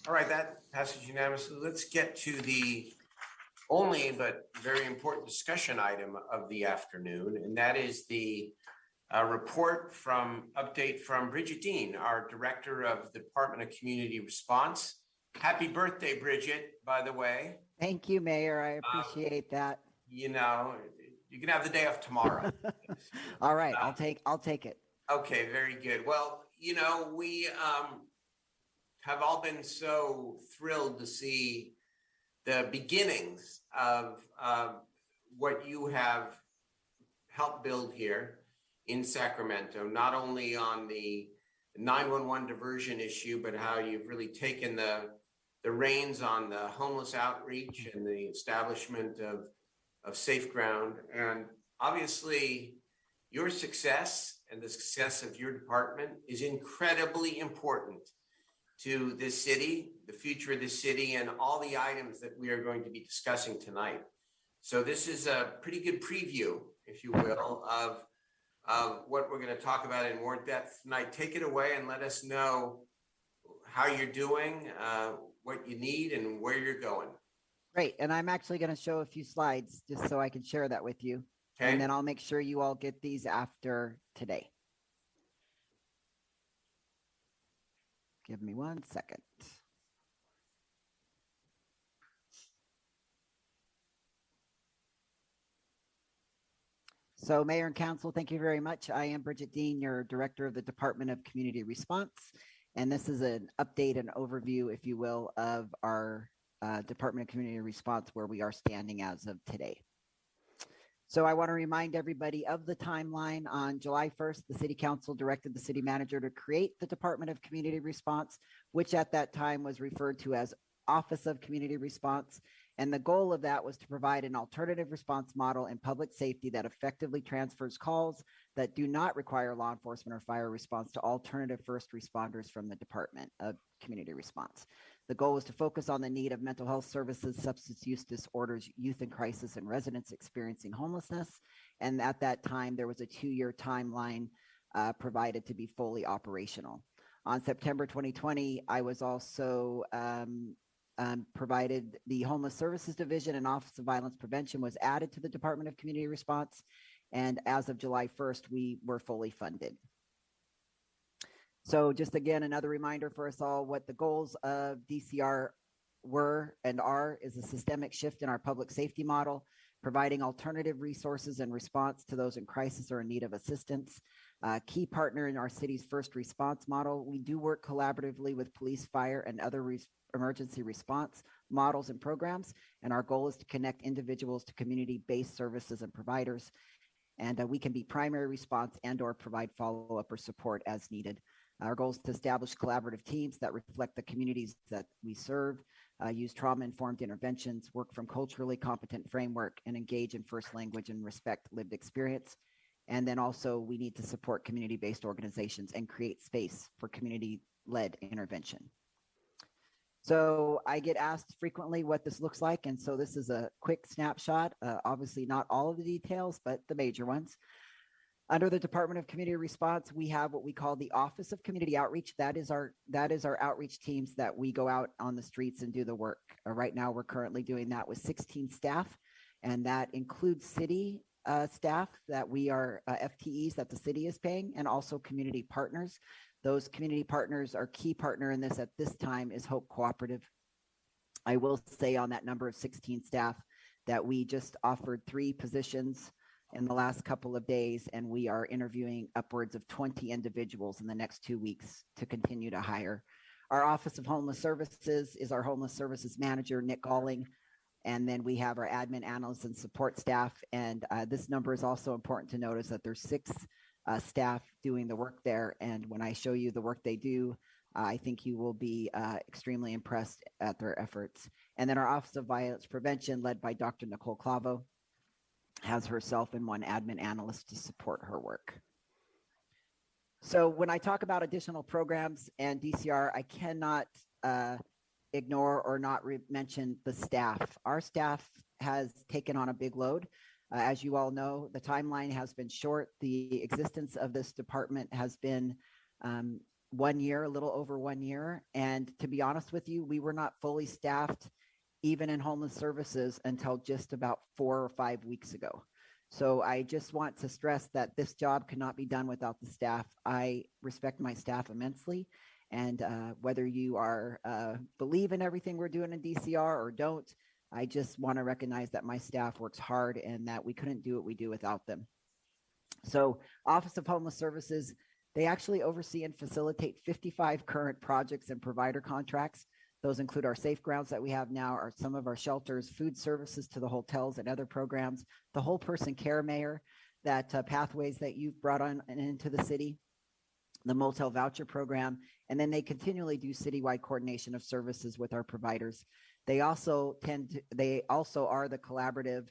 All right, that passes unanimously. Let's get to the only but very important discussion item of the afternoon, and that is the update from Bridgette, our Director of the Department of Community Response. Happy birthday, Bridgette, by the way. Thank you, Mayor. I appreciate that. You know, you can have the day off tomorrow. All right, I'll take it. Okay, very good. Well, we have all been so thrilled to see the beginnings of what you have helped build here in Sacramento, not only on the 911 diversion issue, but how you've really taken the reins on the homeless outreach and the establishment of Safe Ground. And obviously, your success and the success of your department is incredibly important to this city, the future of this city, and all the items that we are going to be discussing tonight. So this is a pretty good preview, if you will, of what we're going to talk about in more depth tonight. Take it away and let us know how you're doing, what you need, and where you're going. Great. And I'm actually going to show a few slides just so I can share that with you. Okay. And then I'll make sure you all get these after today. Give me 1 second. So Mayor and Council, thank you very much. I am Bridgette, your Director of the Department of Community Response. And this is an update and overview, if you will, of our Department of Community Response, where we are standing as of today. So I want to remind everybody of the timeline. On July 1st, the City Council directed the City Manager to create the Department of Community Response, which at that time was referred to as Office of Community Response. And the goal of that was to provide an alternative response model in public safety that effectively transfers calls that do not require law enforcement or fire response to alternative first responders from the Department of Community Response. The goal was to focus on the need of mental health services, substance use disorders, youth in crisis, and residents experiencing homelessness. And at that time, there was a 2-year timeline provided to be fully operational. On September 2020, I was also provided the Homeless Services Division and Office of Violence Prevention was added to the Department of Community Response. And as of July 1st, we were fully funded. So just again, another reminder for us all what the goals of DCR were and are is a systemic shift in our public safety model, providing alternative resources and response to those in crisis or in need of assistance. Key partner in our city's first response model. We do work collaboratively with police, fire, and other emergency response models and programs. And our goal is to connect individuals to community-based services and providers. And we can be primary response and or provide follow-up or support as needed. Our goal is to establish collaborative teams that reflect the communities that we serve, use trauma-informed interventions, work from culturally competent framework, and engage in first language and respect lived experience. And then also we need to support community-based organizations and create space for community-led intervention. So I get asked frequently what this looks like. And so this is a quick snapshot, obviously not all of the details, but the major ones. Under the Department of Community Response, we have what we call the Office of Community Outreach. That is our outreach teams that we go out on the streets and do the work. Right now, we're currently doing that with 16 staff, and that includes city staff that we are FTEs that the city is paying, and also community partners. Those community partners, our key partner in this at this time is Hope Cooperative. I will say on that number of 16 staff that we just offered 3 positions in the last couple of days, and we are interviewing upwards of 20 individuals in the next 2 weeks to continue to hire. Our Office of Homeless Services is our Homeless Services Manager, Nick Galling, and then we have our admin analysts and support staff. And this number is also important to notice that there's 6 staff doing the work there. And when I show you the work they do, I think you will be extremely impressed at their efforts. And then our Office of Violence Prevention, led by Dr. Nicole Clavo, has herself and 1 admin analyst to support her work. So when I talk about additional programs and DCR, I cannot ignore or not mention the staff. Our staff has taken on a big load. As you all know, the timeline has been short. The existence of this department has been 1 year, a little over 1 year. And to be honest with you, we were not fully staffed even in homeless services until just about 4 or 5 weeks ago. So I just want to stress that this job cannot be done without the staff. I respect my staff immensely. And whether you are believe in everything we're doing in DCR or don't, I just want to recognize that my staff works hard and that we couldn't do what we do without them. So Office of Homeless Services, they actually oversee and facilitate 55 current projects and provider contracts. Those include our safe grounds that we have now, some of our shelters, food services to the hotels and other programs, the whole person care, Mayor, that pathways that you've brought on into the city, the motel voucher program, and then they continually do citywide coordination of services with our providers. They also are the collaborative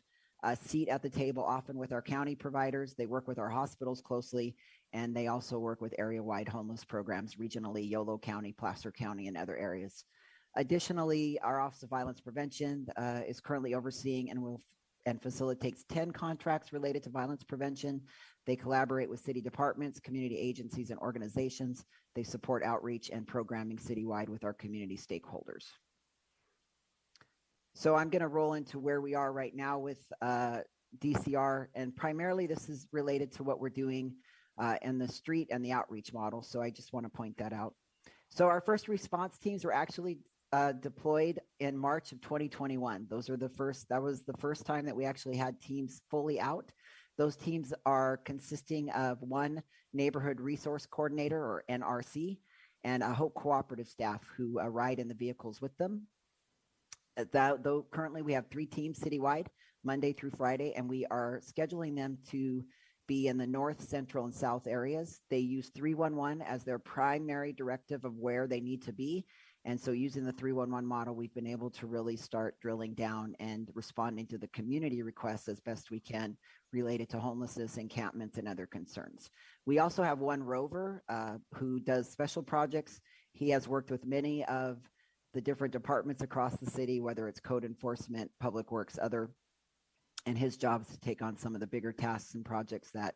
seat at the table, often with our county providers. They work with our hospitals closely, and they also work with area-wide homeless programs regionally, Yolo County, Placer County, and other areas. Additionally, our Office of Violence Prevention is currently overseeing and facilitates 10 contracts related to violence prevention. They collaborate with city departments, community agencies, and organizations. They support outreach and programming citywide with our community stakeholders. So I'm going to roll into where we are right now with DCR, and primarily this is related to what we're doing in the street and the outreach model. So I just want to point that out. So our first response teams were actually deployed in March of 2021. That was the first time that we actually had teams fully out. Those teams are consisting of one neighborhood resource coordinator, or NRC, and a Hope Cooperative staff who ride in the vehicles with them. Though currently we have 3 teams citywide, Monday through Friday, and we are scheduling them to be in the north, central, and south areas. They use 311 as their primary directive of where they need to be. And so using the 311 model, we've been able to really start drilling down and responding to the community requests as best we can related to homelessness, encampments, and other concerns. We also have one rover who does special projects. He has worked with many of the different departments across the city, whether it's code enforcement, public works, and his job is to take on some of the bigger tasks and projects that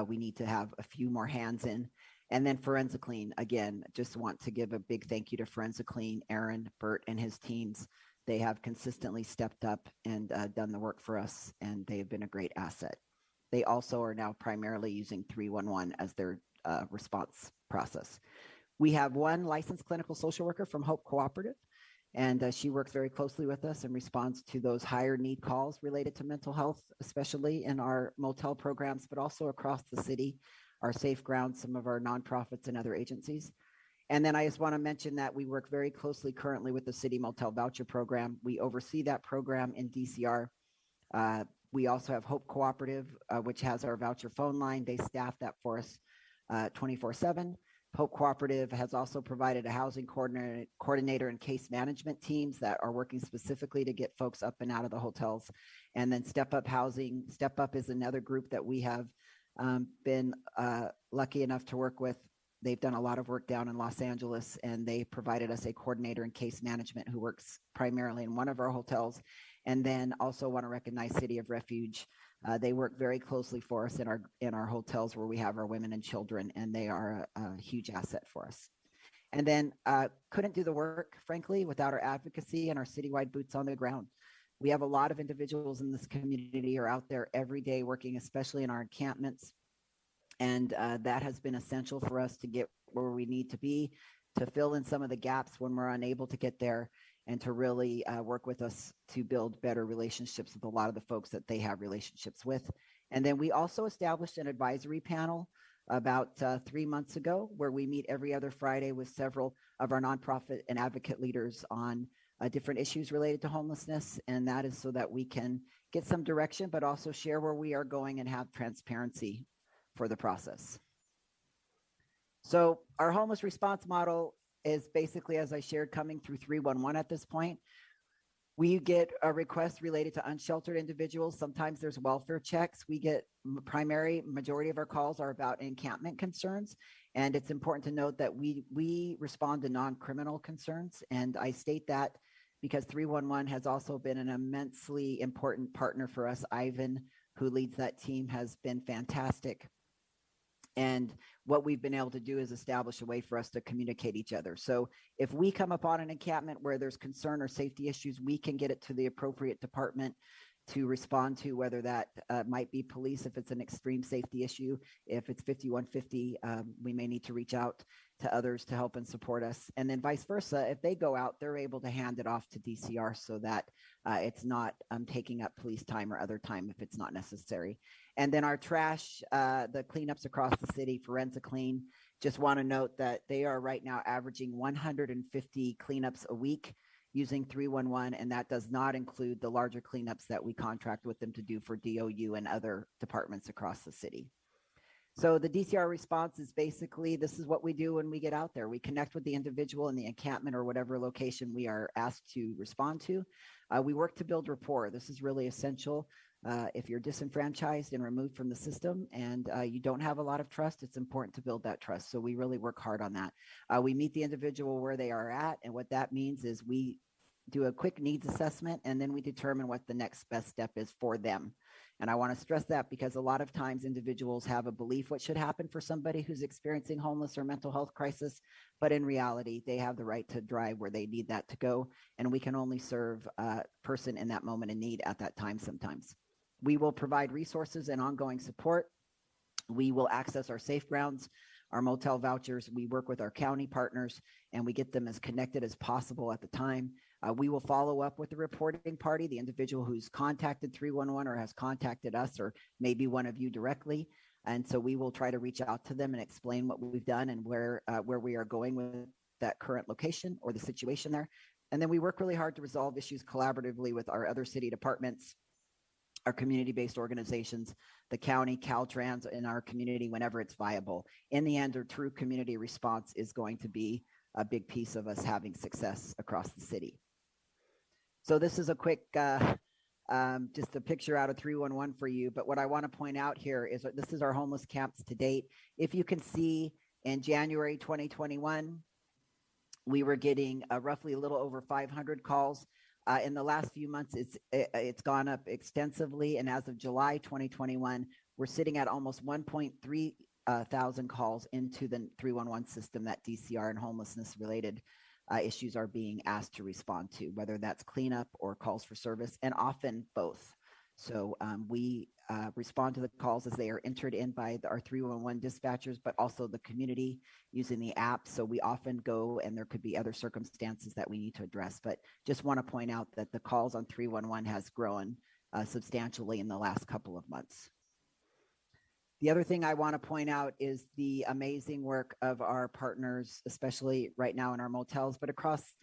we need to have a few more hands in. And then Forensiclean, again, just want to give a big thank you to Forensiclean, Aaron, Bert, and his teams. They have consistently stepped up and done the work for us, and they have been a great asset. They also are now primarily using 311 as their response process. We have one licensed clinical social worker from Hope Cooperative, and she works very closely with us and responds to those higher need calls related to mental health, especially in our motel programs, but also across the city, our safe grounds, some of our nonprofits and other agencies. And then I just want to mention that we work very closely currently with the City Motel Voucher Program. We oversee that program in DCR. We also have Hope Cooperative, which has our voucher phone line. They staff that for us 24/7. Hope Cooperative has also provided a housing coordinator and case management teams that are working specifically to get folks up and out of the hotels. And then Step Up Housing. Step Up is another group that we have been lucky enough to work with. They've done a lot of work down in Los Angeles, and they provided us a coordinator in case management who works primarily in one of our hotels. And then also want to recognize City of Refuge. They work very closely for us in our hotels where we have our women and children, and they are a huge asset for us. And then couldn't do the work, frankly, without our advocacy and our citywide boots on the ground. We have a lot of individuals in this community who are out there every day working, especially in our encampments. And that has been essential for us to get where we need to be, to fill in some of the gaps when we're unable to get there, and to really work with us to build better relationships with a lot of the folks that they have relationships with. And then we also established an advisory panel about 3 months ago, where we meet every other Friday with several of our nonprofit and advocate leaders on different issues related to homelessness. And that is so that we can get some direction, but also share where we are going and have transparency for the process. So our homeless response model is basically, as I shared, coming through 311 at this point. We get a request related to unsheltered individuals. Sometimes there's welfare checks. We get majority of our calls are about encampment concerns. And it's important to note that we respond to non-criminal concerns. And I state that because 311 has also been an immensely important partner for us. Ivan, who leads that team, has been fantastic And what we've been able to do is establish a way for us to communicate each other. So if we come upon an encampment where there's concern or safety issues, we can get it to the appropriate department to respond to, whether that might be police if it's an extreme safety issue. If it's 5150, we may need to reach out to others to help and support us. And then vice versa, if they go out, they're able to hand it off to DCR so that it's not taking up police time or other time if it's not necessary. And then our trash, the cleanups across the city, Forensic Clean, just want to note that they are right now averaging 150 cleanups a week using 311, and that does not include the larger cleanups that we contract with them to do for DOU and other departments across the city. So the DCR response is basically, this is what we do when we get out there. We connect with the individual in the encampment or whatever location we are asked to respond to. We work to build rapport. This is really essential. If you're disenfranchised and removed from the system and you don't have a lot of trust, it's important to build that trust. So we really work hard on that. We meet the individual where they are at, and what that means is we do a quick needs assessment, and then we determine what the next best step is for them. And I want to stress that because a lot of times individuals have a belief what should happen for somebody who's experiencing homeless or mental health crisis, but in reality, they have the right to drive where they need that to go, and we can only serve a person in that moment in need at that time sometimes. We will provide resources and ongoing support. We will access our safe grounds, our motel vouchers. We work with our county partners, and we get them as connected as possible at the time. We will follow up with the reporting party, the individual who's contacted 311 or has contacted us, or maybe one of you directly. And so we will try to reach out to them and explain what we've done and where we are going with that current location or the situation there. And then we work really hard to resolve issues collaboratively with our other city departments, our community-based organizations, the county, Caltrans, in our community whenever it's viable. In the end, our true community response is going to be a big piece of us having success across the city. So this is a quick, just a picture out of 311 for you. But what I want to point out here is that this is our homeless camps to date. If you can see, in January 2021, we were getting roughly a little over 500 calls. In the last few months, it's gone up extensively. And as of July 2021, we're sitting at almost 1.3 thousand calls into the 311 system that DCR and homelessness related issues are being asked to respond to, whether that's cleanup or calls for service, and often both. So we respond to the calls as they are entered in by our 311 dispatchers, but also the community using the app. So we often go, and there could be other circumstances that we need to address. But just want to point out that the calls on 311 has grown substantially in the last couple of months. The other thing I want to point out is the amazing work of our partners, especially right now in our motels, but across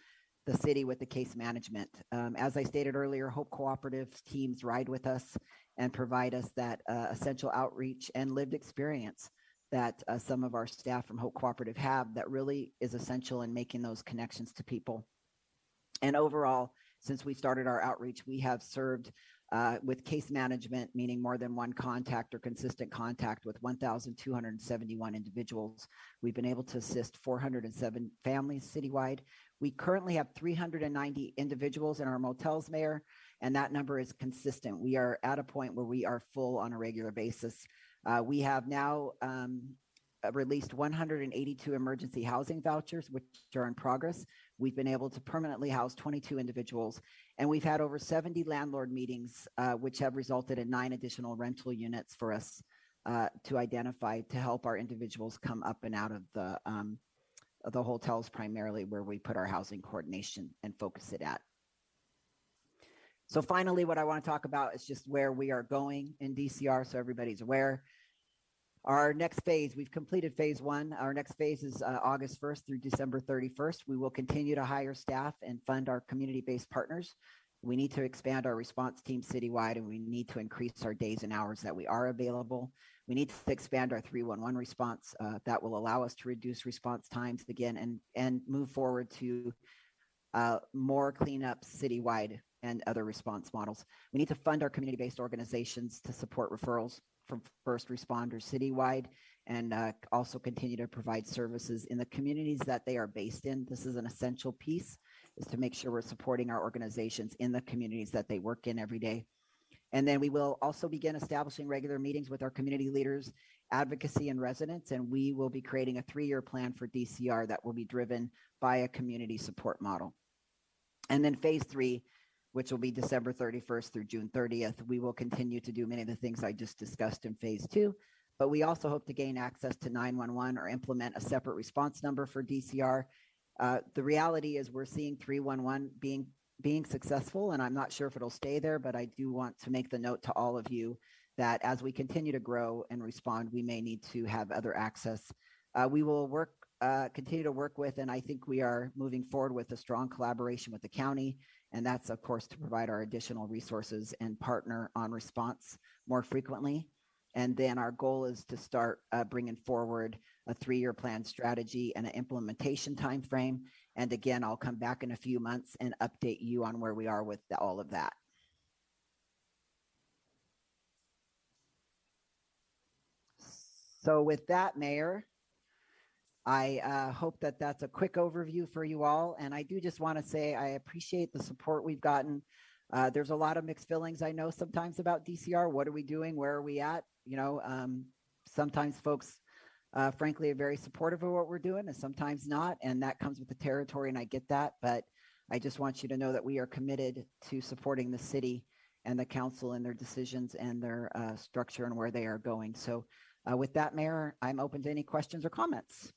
the city with the case management. As I stated earlier, Hope Cooperative teams ride with us and provide us that essential outreach and lived experience that some of our staff from Hope Cooperative have that really is essential in making those connections to people. And overall, since we started our outreach, we have served with case management, meaning more than one contact or consistent contact with 1,271 individuals. We've been able to assist 407 families citywide. We currently have 390 individuals in our motels, Mayor, and that number is consistent. We are at a point where we are full on a regular basis. We have now released 182 emergency housing vouchers, which are in progress. We've been able to permanently house 22 individuals, and we've had over 70 landlord meetings, which have resulted in 9 additional rental units for us to identify to help our individuals come up and out of the hotels, primarily where we put our housing coordination and focus it at. So finally, what I want to talk about is just where we are going in DCR, so everybody's aware. Our next phase, we've completed phase 1. Our next phase is August 1st through December 31st. We will continue to hire staff and fund our community-based partners. We need to expand our response team citywide, and we need to increase our days and hours that we are available. We need to expand our 311 response. That will allow us to reduce response times again and move forward to more cleanups citywide and other response models. We need to fund our community-based organizations to support referrals from first responders citywide, and also continue to provide services in the communities that they are based in. This is an essential piece, is to make sure we're supporting our organizations in the communities that they work in every day. And then we will also begin establishing regular meetings with our community leaders advocacy, and residents. And we will be creating a 3-year plan for DCR that will be driven by a community support model. And then phase 3, which will be December 31st through June 30th, we will continue to do many of the things I just discussed in phase 2, but we also hope to gain access to 911 or implement a separate response number for DCR. The reality is we're seeing 311 being successful, and I'm not sure if it'll stay there, but I do want to make the note to all of you that as we continue to grow and respond, we may need to have other access. We will continue to work with, and I think we are moving forward with a strong collaboration with the county, and that's of course to provide our additional resources and partner on response more frequently. And then our goal is to start bringing forward a 3-year plan strategy and an implementation timeframe. And again, I'll come back in a few months and update you on where we are with all of that. So with that, Mayor, I hope that that's a quick overview for you all. And I do just want to say I appreciate the support we've gotten. There's a lot of mixed feelings, I know, sometimes about DCR. What are we doing? Where are we at? You know, sometimes folks, frankly, are very supportive of what we're doing and sometimes not. And that comes with the territory, and I get that. But I just want you to know that we are committed to supporting the city and the council in their decisions and their structure and where they are going. So with that, Mayor, I'm open to any questions or comments.